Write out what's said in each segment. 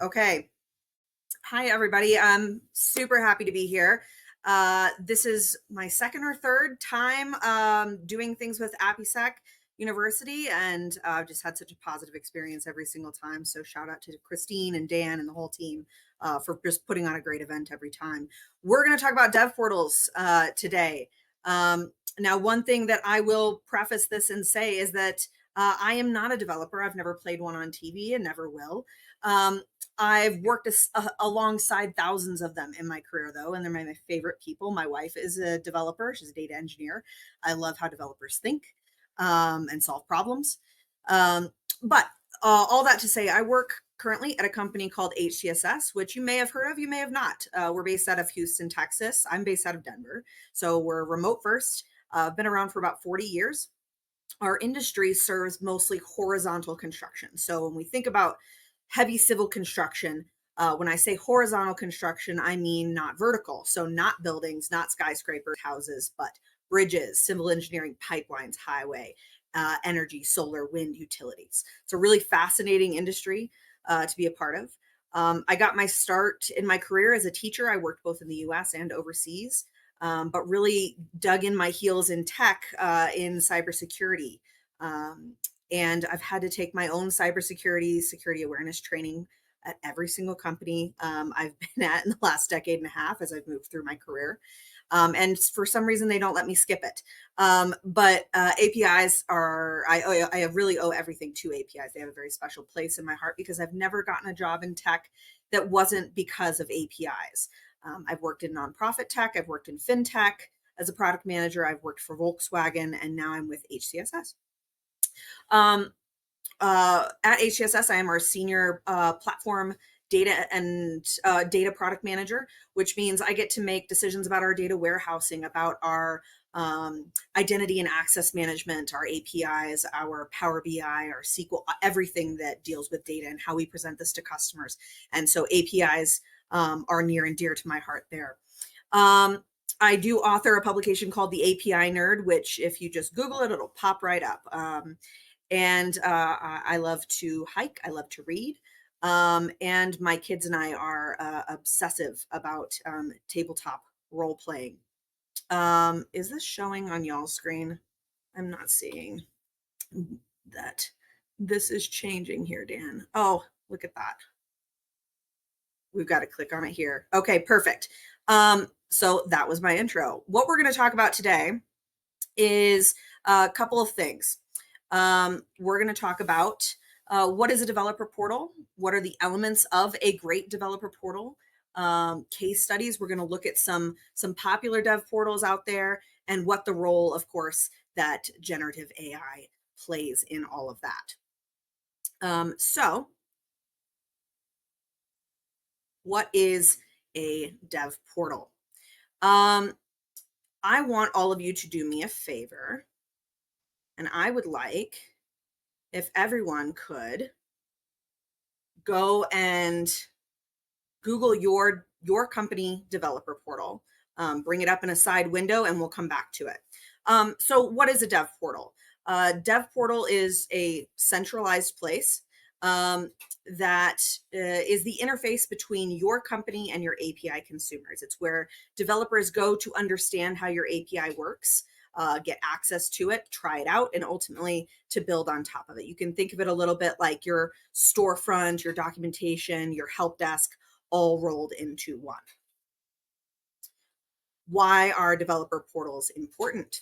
Okay. Hi, everybody. I'm super happy to be here. This is my second or third time doing things with APIsec University, and I've just had such a positive experience every single time. So shout out to Christine and Dan and the whole team for just putting on a great event every time. We're going to talk about dev portals today. Now, one thing that I will preface this and say is that I am not a developer. I've never played one on TV and never will. Um, I've worked alongside thousands of them in my career, though, and they're my favorite people. My wife is a developer. She's a data engineer. I love how developers think and solve problems. But all that to say, I work currently at a company called HCSS, which you may have heard of, you may have not. We're based out of Houston, Texas. I'm based out of Denver. So we're remote first. Been around for about 40 years. Our industry serves mostly horizontal construction. So when we think about heavy civil construction, when I say horizontal construction, I mean not vertical. So not buildings, not skyscrapers, houses, but bridges, civil engineering, pipelines, highway, energy, solar, wind, utilities. It's a really fascinating industry to be a part of. I got my start in my career as a teacher. I worked both in the US and overseas, but really dug in my heels in tech in cybersecurity. And I've had to take my own security awareness training at every single company I've been at in the last decade and a half as I've moved through my career. And for some reason, they don't let me skip it. But APIs are, I really owe everything to APIs. They have a very special place in my heart because I've never gotten a job in tech that wasn't because of APIs. I've worked in nonprofit tech, I've worked in fintech as a product manager, I've worked for Volkswagen, and now I'm with HCSS. At HCSS, I am our senior platform data and data product manager, which means I get to make decisions about our data warehousing, about our identity and access management, our APIs, our Power BI, our SQL, everything that deals with data and how we present this to customers. And so APIs are near and dear to my heart there. I do author a publication called the API Nerd, which if you just Google it, it'll pop right up. And I love to hike. I love to read. And my kids and I are obsessive about tabletop role playing. Is this showing on y'all's screen? I'm not seeing that. This is changing here, Dan. Oh, look at that. We've got to click on it here. Okay, perfect. So that was my intro. What we're going to talk about today is a couple of things. We're going to talk about what is a developer portal? What are the elements of a great developer portal? Case studies. We're going to look at some popular dev portals out there and what the role, of course, that generative AI plays in all of that. So what is a dev portal? I want all of you to do me a favor, and I would like if everyone could go and Google your company developer portal, bring it up in a side window, and we'll come back to it. So what is a dev portal? Dev portal is a centralized place that is the interface between your company and your API consumers. It's where developers go to understand how your API works, get access to it, try it out, and ultimately to build on top of it. You can think of it a little bit like your storefront, your documentation, your help desk, all rolled into one. Why are developer portals important?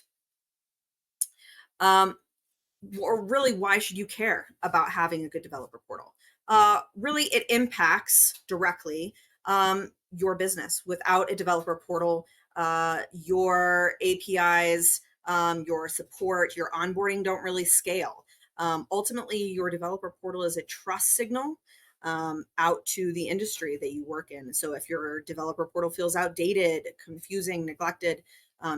Or really, why should you care about having a good developer portal? Really, it impacts directly your business. Without a developer portal, your APIs, your support, your onboarding don't really scale. Ultimately, your developer portal is a trust signal out to the industry that you work in. So if your developer portal feels outdated, confusing, neglected,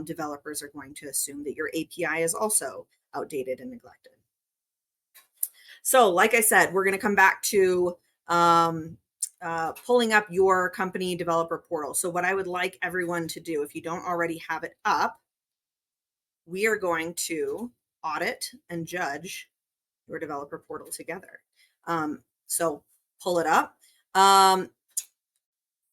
developers are going to assume that your API is also outdated and neglected. So like I said, we're going to come back to pulling up your company developer portal. So what I would like everyone to do, if you don't already have it up, we are going to audit and judge your developer portal together. So pull it up. Um,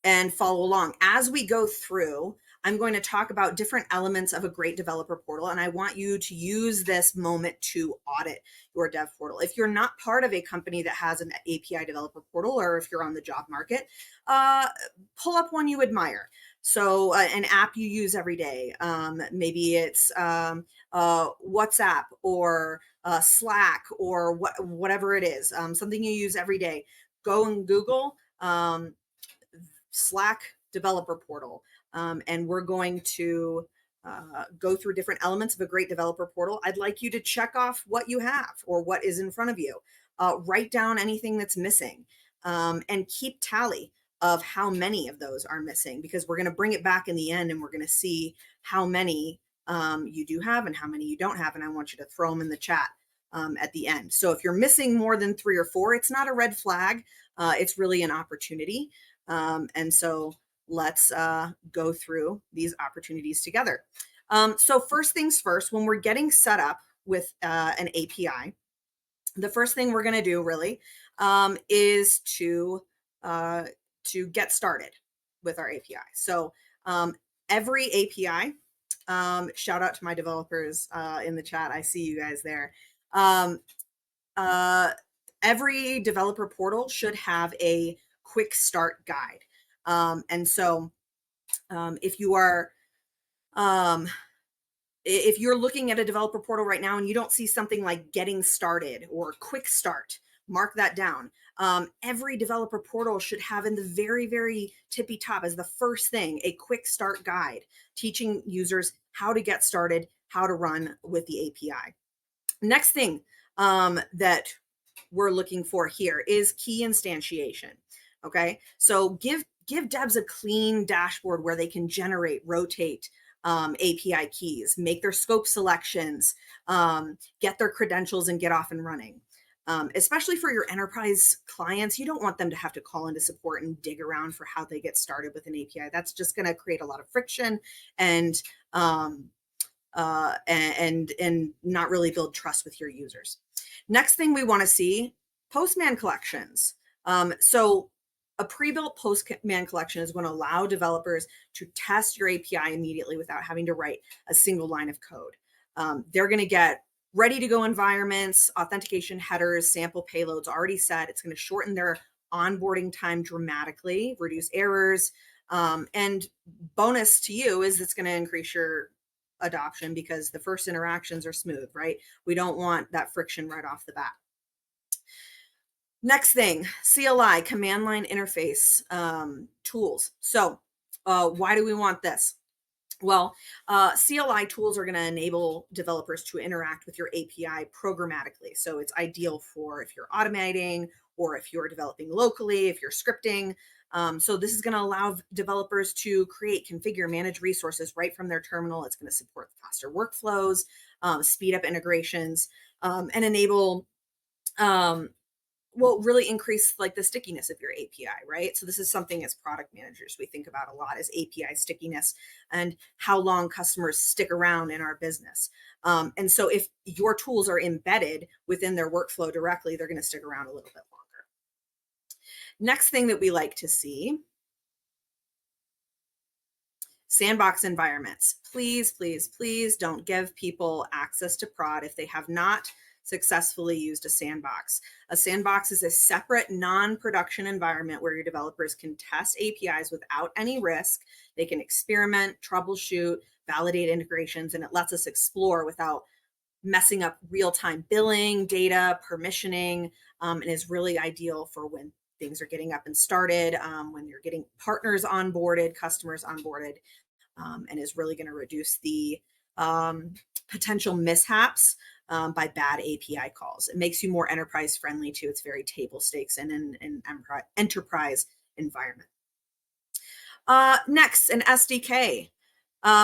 and follow along. As we go through, I'm going to talk about different elements of a great developer portal, and I want you to use this moment to audit your dev portal. If you're not part of a company that has an API developer portal, or if you're on the job market, pull up one you admire. So an app you use every day. Maybe it's WhatsApp or Slack or whatever it is, something you use every day. Go and Google Slack developer portal. And we're going to go through different elements of a great developer portal. I'd like you to check off what you have or what is in front of you. Write down anything that's missing, and keep tally of how many of those are missing, because we're going to bring it back in the end and we're going to see how many you do have and how many you don't have. And I want you to throw them in the chat at the end. So if you're missing more than 3 or 4, it's not a red flag. It's really an opportunity. And so let's go through these opportunities together. So first things first, when we're getting set up with an API, the first thing we're going to do really is to get started with our API. So every API, shout out to my developers in the chat. I see you guys there. Every developer portal should have a quick start guide. And so if you are if you're looking at a developer portal right now and you don't see something like getting started or quick start, mark that down. Every developer portal should have in the very, very tippy top as the first thing, a quick start guide, teaching users how to get started, how to run with the API. Next thing that we're looking for here is key instantiation. Okay, so give devs a clean dashboard where they can generate, rotate API keys, make their scope selections, get their credentials, and get off and running. Especially for your enterprise clients, you don't want them to have to call into support and dig around for how they get started with an API. That's just going to create a lot of friction and not really build trust with your users. Next thing we want to see, Postman collections. So a pre-built Postman collection is going to allow developers to test your API immediately without having to write a single line of code. They're going to get ready to go environments, authentication headers, sample payloads already set. It's going to shorten their onboarding time dramatically, reduce errors. And bonus to you is it's going to increase your adoption because the first interactions are smooth, right? We don't want that friction right off the bat. Next thing, CLI, command line interface tools. So why do we want this? Well, CLI tools are going to enable developers to interact with your API programmatically. So it's ideal for if you're automating or if you're developing locally, if you're scripting. So this is going to allow developers to create, configure, manage resources right from their terminal. It's going to support faster workflows, speed up integrations, and enable really increase like the stickiness of your API, right? So this is something as product managers we think about a lot, is API stickiness and how long customers stick around in our business. And so if your tools are embedded within their workflow directly, they're going to stick around a little bit longer. Next thing that we like to see, sandbox environments. Please, please, please don't give people access to prod if they have not successfully used a sandbox. A sandbox is a separate non-production environment where your developers can test APIs without any risk. They can experiment, troubleshoot, validate integrations, and it lets us explore without messing up real-time billing, data, permissioning, and is really ideal for when things are getting up and started, when you're getting partners onboarded, customers onboarded, and is really going to reduce the potential mishaps by bad API calls. It makes you more enterprise friendly too. It's very table stakes in an enterprise environment. Next, an SDK.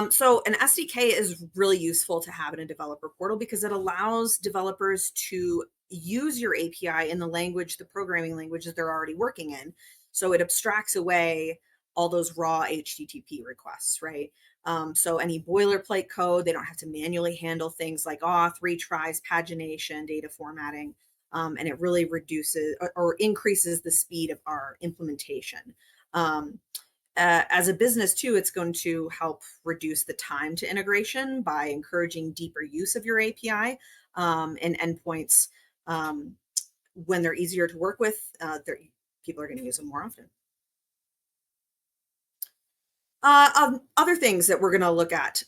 So an SDK is really useful to have in a developer portal because it allows developers to use your API in the language, the programming language that they're already working in. So it abstracts away all those raw HTTP requests, right? So any boilerplate code, they don't have to manually handle things like auth, retries, pagination, data formatting. and it really reduces or increases the speed of our implementation. As a business too, it's going to help reduce the time to integration by encouraging deeper use of your API and endpoints. When they're easier to work with, people are going to use them more often. Other things that we're going to look at,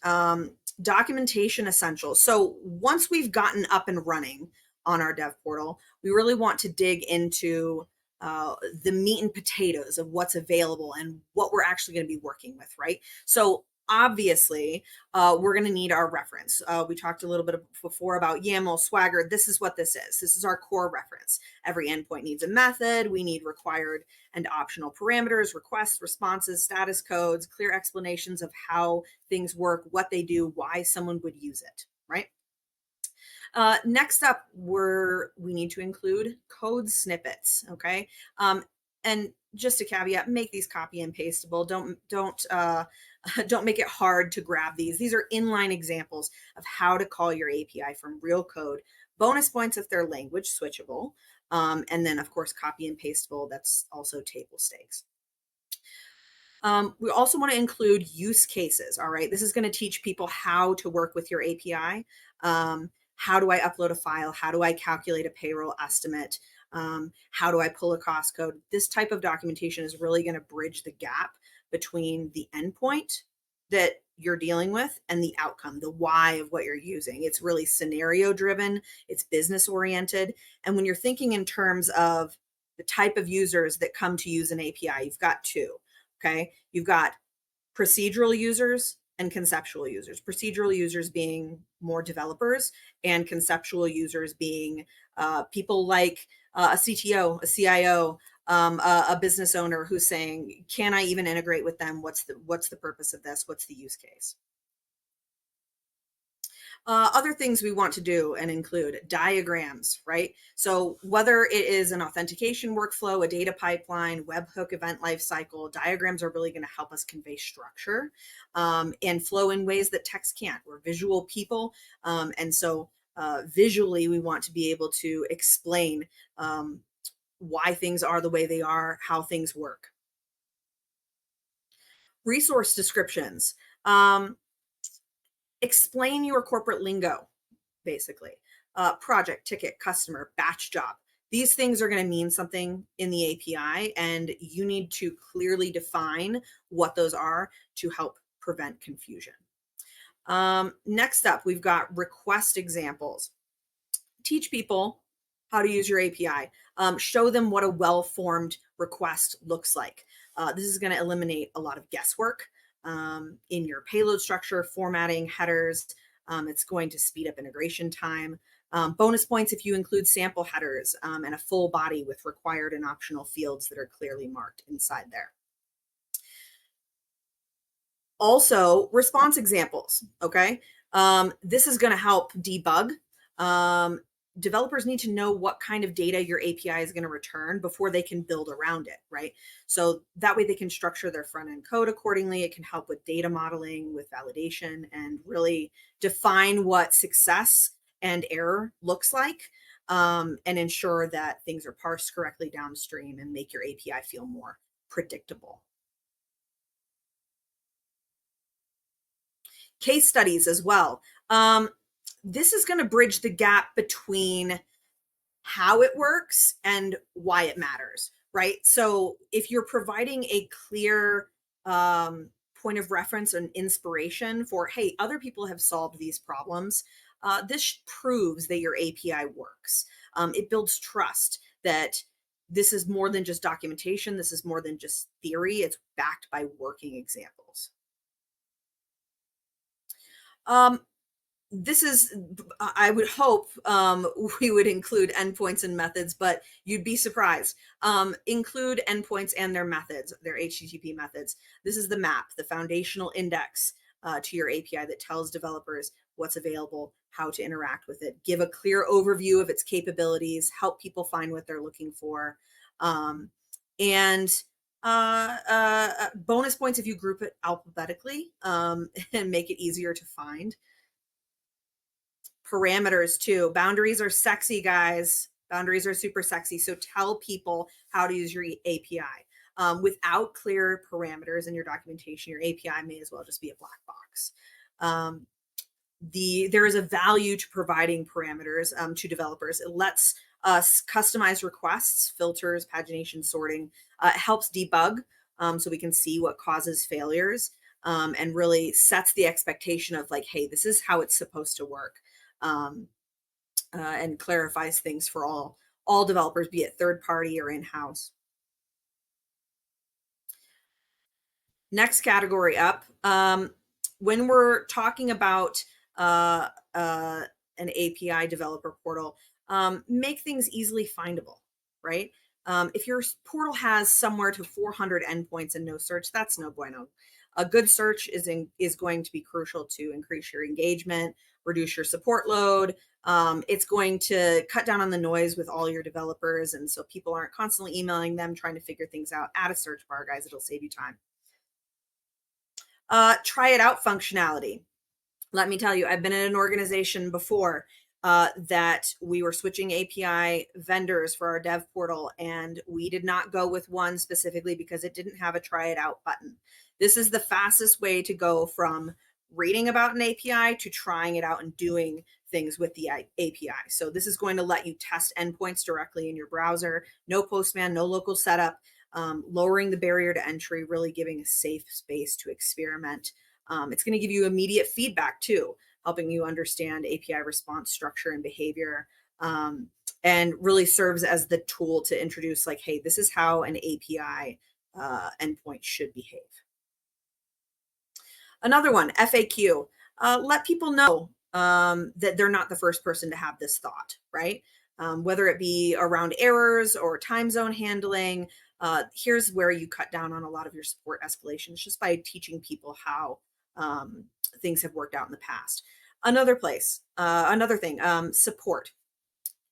documentation essentials. So once we've gotten up and running on our dev portal, we really want to dig into the meat and potatoes of what's available and what we're actually going to be working with, right? So obviously, we're going to need our reference. We talked a little bit before about YAML, Swagger. This is what this is. This is our core reference. Every endpoint needs a method. We need required and optional parameters, requests, responses, status codes, clear explanations of how things work, what they do, why someone would use it, right? Next up, we need to include code snippets, okay? And just a caveat, make these copy and pasteable. Don't make it hard to grab these. These are inline examples of how to call your API from real code. Bonus points if they're language switchable. And then, of course, copy and pasteable. That's also table stakes. We also want to include use cases, all right? This is going to teach people how to work with your API. How do I upload a file? How do I calculate a payroll estimate? How do I pull a cost code? This type of documentation is really going to bridge the gap between the endpoint that you're dealing with and the outcome, the why of what you're using. It's really scenario driven, it's business oriented. And when you're thinking in terms of the type of users that come to use an API, you've got two, okay? You've got procedural users and conceptual users. Procedural users being more developers, and conceptual users being people like a CTO, a CIO, a business owner who's saying, can I even integrate with them? What's the purpose of this? What's the use case? Other things we want to do and include diagrams, right? So whether it is an authentication workflow, a data pipeline, webhook event lifecycle, diagrams are really going to help us convey structure and flow in ways that text can't. We're visual people. And so visually, we want to be able to explain why things are the way they are, how things work. Resource descriptions. Explain your corporate lingo, basically. Project, ticket, customer, batch job. These things are going to mean something in the API, and you need to clearly define what those are to help prevent confusion. Next up, we've got request examples. Teach people how to use your API. Show them what a well-formed request looks like. This is going to eliminate a lot of guesswork in your payload structure, formatting, headers. It's going to speed up integration time. Bonus points if you include sample headers and a full body with required and optional fields that are clearly marked inside there. Also, response examples, okay? This is going to help debug. Developers need to know what kind of data your API is going to return before they can build around it, right? So that way they can structure their front-end code accordingly. It can help with data modeling, with validation, and really define what success and error looks like, and ensure that things are parsed correctly downstream and make your API feel more predictable. Case studies as well. This is going to bridge the gap between how it works and why it matters, right? So if you're providing a clear point of reference and inspiration for, hey, other people have solved these problems, this proves that your API works. It builds trust that this is more than just documentation. This is more than just theory. It's backed by working examples. This is, I would hope we would include endpoints and methods, but you'd be surprised. Include endpoints and their methods, their HTTP methods. This is the map, the foundational index to your API that tells developers what's available, how to interact with it, give a clear overview of its capabilities, help people find what they're looking for. And bonus points if you group it alphabetically and make it easier to find. Parameters too. Boundaries are sexy, guys. Boundaries are super sexy. So tell people how to use your API. Without clear parameters in your documentation, your API may as well just be a black box. There is a value to providing parameters to developers. It lets us customize requests, filters, pagination, sorting. It helps debug so we can see what causes failures, and really sets the expectation of like, hey, this is how it's supposed to work, and clarifies things for all developers, be it third party or in-house. Next category up, when we're talking about uh, uh, an API developer portal, make things easily findable, right? If your portal has somewhere to 400 endpoints and no search, that's no bueno. A good search is going to be crucial to increase your engagement, reduce your support load. It's going to cut down on the noise with all your developers, and so people aren't constantly emailing them trying to figure things out. Add a search bar, guys. It'll save you time. Try it out functionality. Let me tell you, I've been in an organization before that we were switching API vendors for our dev portal, and we did not go with one specifically because it didn't have a try it out button. This is the fastest way to go from reading about an API to trying it out and doing things with the API. So this is going to let you test endpoints directly in your browser. No Postman, no local setup. Lowering the barrier to entry, really giving a safe space to experiment. It's going to give you immediate feedback too, helping you understand API response structure and behavior, and really serves as the tool to introduce like, hey, this is how an API endpoint should behave. Another one, FAQ. Let people know that they're not the first person to have this thought, right? Whether it be around errors or time zone handling, here's where you cut down on a lot of your support escalations, just by teaching people how things have worked out in the past. Another thing, support.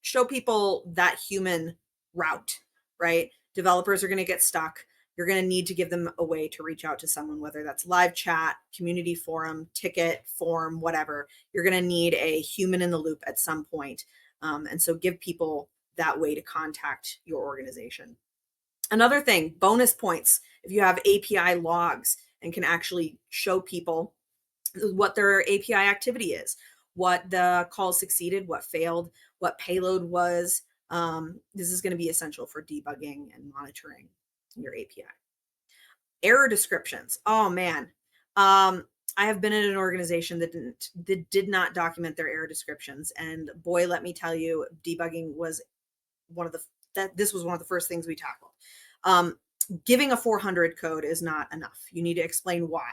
Show people that human route, right? Developers are going to get stuck. You're going to need to give them a way to reach out to someone, whether that's live chat, community forum, ticket, form, whatever. You're going to need a human in the loop at some point. And so give people that way to contact your organization. Another thing, bonus points. If you have API logs and can actually show people what their API activity is, what the call succeeded, what failed, what payload was. This is going to be essential for debugging and monitoring your API. Error descriptions. Oh man. I have been in an organization that did not document their error descriptions. And boy, let me tell you, debugging was this was one of the first things we tackled. Giving a 400 code is not enough. You need to explain why.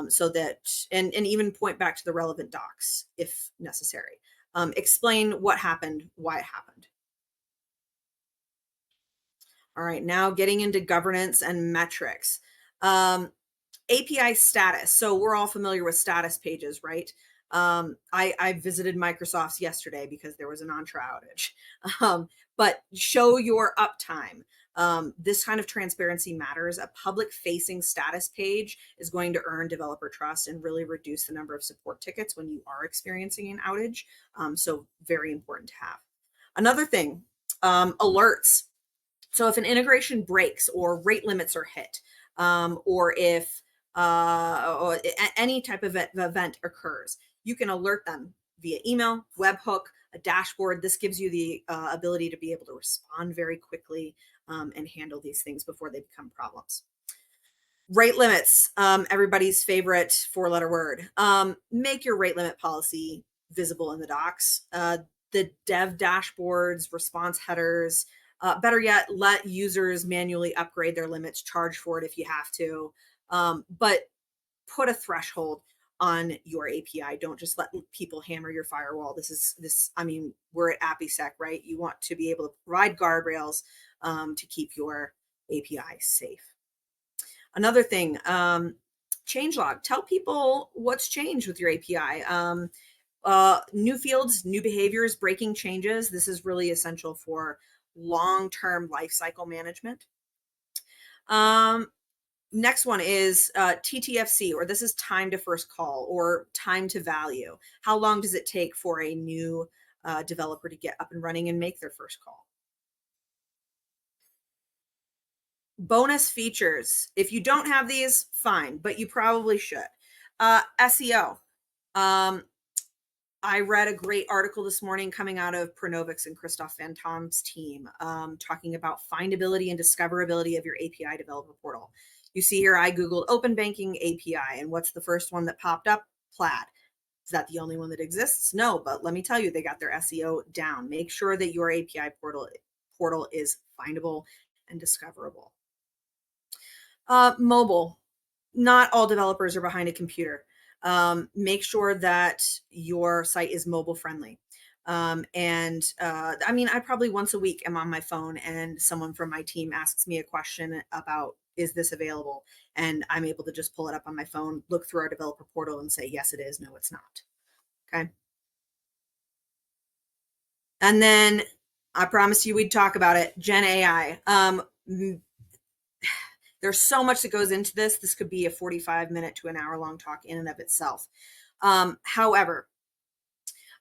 So that, and even point back to the relevant docs if necessary. Explain what happened, why it happened. All right, now getting into governance and metrics. API status. So we're all familiar with status pages, right? I visited Microsoft's yesterday because there was an Entra outage. But show your uptime. This kind of transparency matters. A public-facing status page is going to earn developer trust and really reduce the number of support tickets when you are experiencing an outage. So very important to have. Another thing, alerts. So if an integration breaks or rate limits are hit, or if or any type of event occurs, you can alert them via email, webhook, a dashboard. This gives you the ability to be able to respond very quickly and handle these things before they become problems. Rate limits, everybody's favorite four-letter word. Make your rate limit policy visible in the docs. The dev dashboards, response headers, better yet, let users manually upgrade their limits, charge for it if you have to, but put a threshold on your API. Don't just let people hammer your firewall. I mean, we're at APIsec, right? You want to be able to provide guardrails to keep your API safe. Another thing, changelog. Tell people what's changed with your API. New fields, new behaviors, breaking changes. This is really essential for long-term lifecycle management. Next one is TTFC, or this is time to first call or time to value. How long does it take for a new developer to get up and running and make their first call. Bonus features. If you don't have these, fine, but you probably should. SEO. Um, I read a great article this morning coming out of Pronovix and Christoph Van Tom's team, talking about findability and discoverability of your API developer portal. You see here, I Googled open banking API, and what's the first one that popped up? Plaid. Is that the only one that exists? No, but let me tell you, they got their SEO down. Make sure that your API portal is findable and discoverable. Mobile. Not all developers are behind a computer. Make sure that your site is mobile friendly. I mean, I probably once a week am on my phone and someone from my team asks me a question about, is this available? And I'm able to just pull it up on my phone, look through our developer portal and say, yes, it is. No, it's not. Okay. And then I promised you we'd talk about it. GenAI. There's so much that goes into this. This could be a 45-minute to an hour long talk in and of itself. However,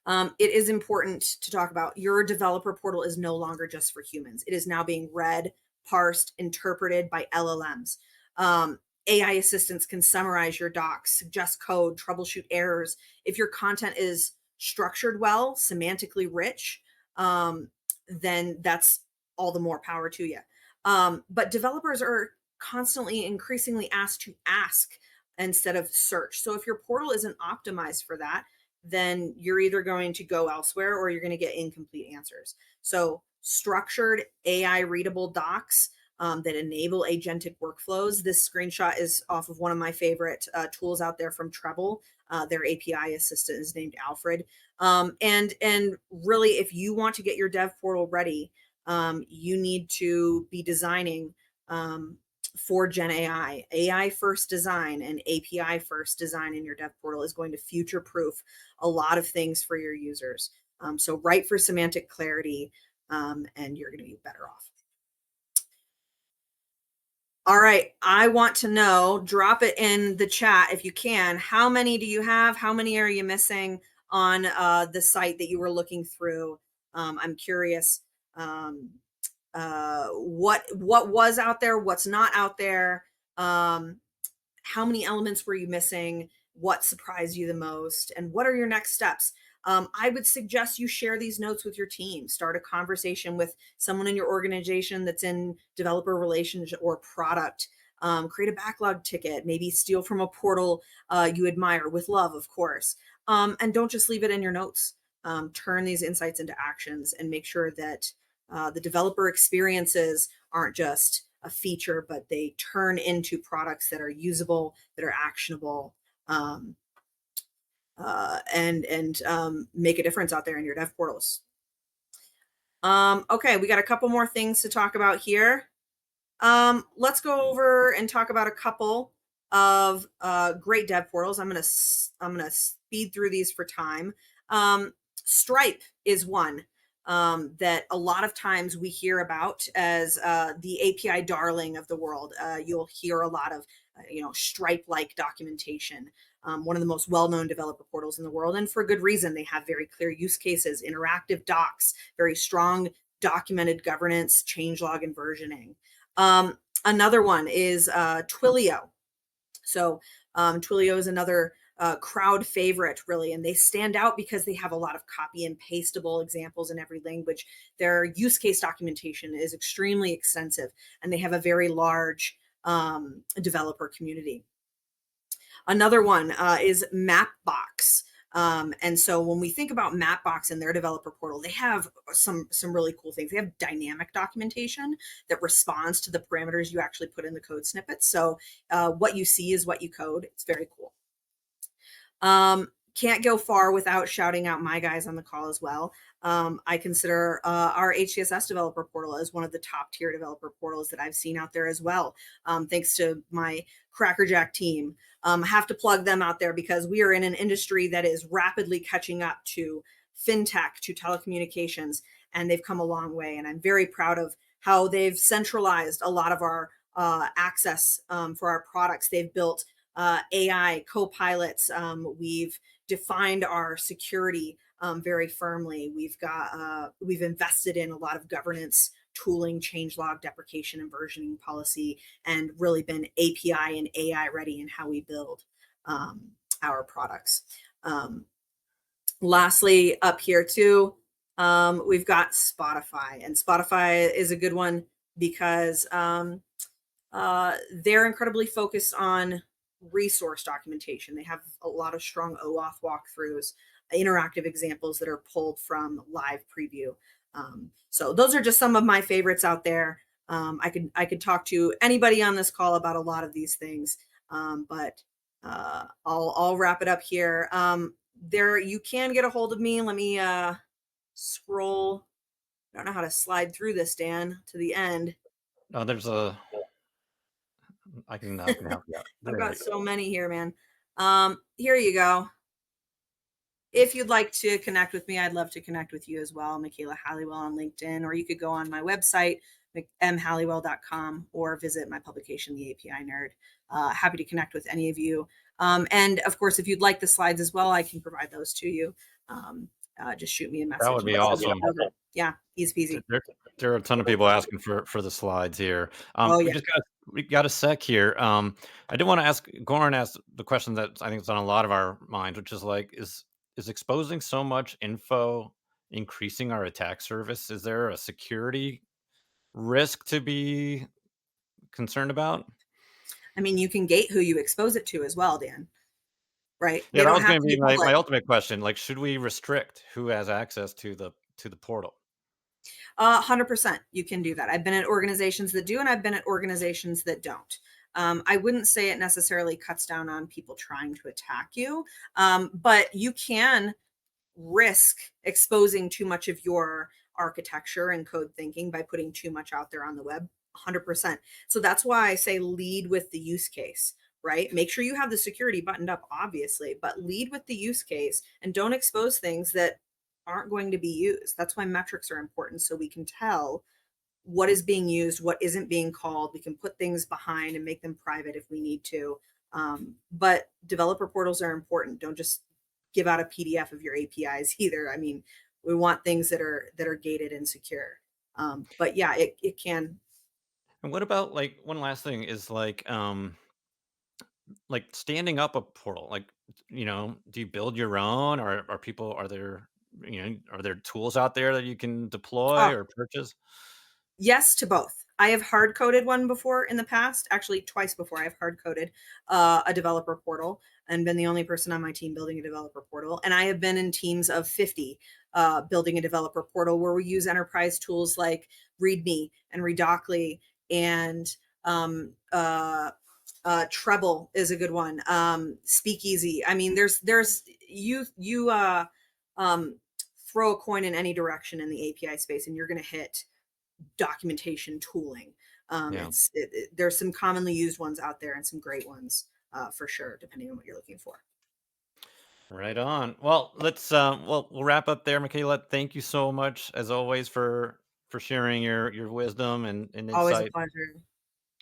it is important to talk about your developer portal is no longer just for humans. It is now being read, parsed, interpreted by LLMs. AI assistants can summarize your docs, suggest code, troubleshoot errors. If your content is structured well, semantically rich, then that's all the more power to you. But developers are constantly increasingly asked to ask instead of search. So if your portal isn't optimized for that, then you're either going to go elsewhere or you're going to get incomplete answers. So structured AI readable docs that enable agentic workflows. This screenshot is off of one of my favorite tools out there from Treble. Their API assistant is named Alfred. And really, if you want to get your dev portal ready, you need to be designing for GenAI. AI first design and API first design in your dev portal is going to future proof a lot of things for your users. So write for semantic clarity, and you're going to be better off. All right, I want to know, drop it in the chat if you can. How many do you have? How many are you missing on the site that you were looking through? I'm curious what was out there, what's not out there. How many elements were you missing? What surprised you the most? And what are your next steps? I would suggest you share these notes with your team. Start a conversation with someone in your organization that's in developer relations or product. Create a backlog ticket, maybe steal from a portal you admire with love, of course. And don't just leave it in your notes. Turn these insights into actions and make sure that the developer experiences aren't just a feature, but they turn into products that are usable, that are actionable, and make a difference out there in your dev portals. Okay, we got a couple more things to talk about here. Let's go over and talk about a couple of great dev portals. I'm gonna speed through these for time. Stripe is one that a lot of times we hear about as the API darling of the world. You'll hear a lot of Stripe-like documentation. One of the most well-known developer portals in the world, and for good reason. They have very clear use cases, interactive docs, very strong documented governance, changelog, and versioning. Another one is Twilio. So Twilio is another crowd favorite, really, and they stand out because they have a lot of copy and pastable examples in every language. Their use case documentation is extremely extensive, and they have a very large developer community. Another one is Mapbox. And so when we think about Mapbox and their developer portal, they have some really cool things. They have dynamic documentation that responds to the parameters you actually put in the code snippets. So what you see is what you code. It's very cool. Can't go far without shouting out my guys on the call as well. I consider our HCSS developer portal as one of the top tier developer portals that I've seen out there as well. Thanks to my Crackerjack team. Have to plug them out there because we are in an industry that is rapidly catching up to fintech, to telecommunications, and they've come a long way. And I'm very proud of how they've centralized a lot of our access for our products. They've built AI co-pilots. We've defined our security very firmly. We've invested in a lot of governance tooling, changelog, deprecation, and versioning policy, and really been API and AI ready in how we build our products. Lastly, up here too, we've got Spotify, and Spotify is a good one because they're incredibly focused on resource documentation. They have a lot of strong OAuth walkthroughs, interactive examples that are pulled from live preview. So those are just some of my favorites out there. I could talk to anybody on this call about a lot of these things, but I'll wrap it up here. There you can get a hold of me. Let me scroll. I don't know how to slide through this, Dan, to the end. Oh, there's a I can help you out. I've There got we go. so many here, man. Here you go. If you'd like to connect with me, I'd love to connect with you as well. Michaela Halliwell on LinkedIn, or you could go on my website, mhallywell.com, or visit my publication, The API Nerd. Happy to connect with any of you. And of course, if you'd like the slides as well, I can provide those to you. Just shoot me a That message would and be I'll send awesome. it over. Yeah, easy peasy. There are a ton of people asking for the slides here. Oh, We yeah. just got a sec here. I did want to ask Goran asked the question that I think is on a lot of our minds, which is like, is exposing so much info increasing our attack surface? Is there a security risk to be concerned about? I mean, you can gate who you expose it to as well, Dan, right? Yeah, They that don't was have going to to be be my public. ultimate question. Like, should we restrict who has access to the portal? 100%. You can do that. I've been at organizations that do, and I've been at organizations that don't. I wouldn't say it necessarily cuts down on people trying to attack you, but you can risk exposing too much of your architecture and code thinking by putting too much out there on the web. 100%. So that's why I say lead with the use case, right? Make sure you have the security buttoned up, obviously, but lead with the use case and don't expose things that aren't going to be used. That's why metrics are important, so we can tell what is being used, what isn't being called. We can put things behind and make them private if we need to. But developer portals are important. Don't just give out a PDF of your APIs either. I mean, we want things that are gated and secure. But yeah, it can. And what about like one last thing is like standing up a portal, like, do you build your own, or are there, are there tools out there that you can deploy Oh, or purchase? yes to both. I have hard coded one before in the past, actually twice before. I've hard coded a developer portal and been the only person on my team building a developer portal. And I have been in teams of 50 building a developer portal where we use enterprise tools like README and Redocly and um, uh, Treble is a good one. Speakeasy. I mean, there's you um, throw a coin in any direction in the API space, and you're going to hit documentation tooling. Yeah. There's some commonly used ones out there and some great ones for sure, depending on what you're looking for. Right on. Well, we'll wrap up there, Michaela. Thank you so much as always for sharing your wisdom and Always a insight. pleasure.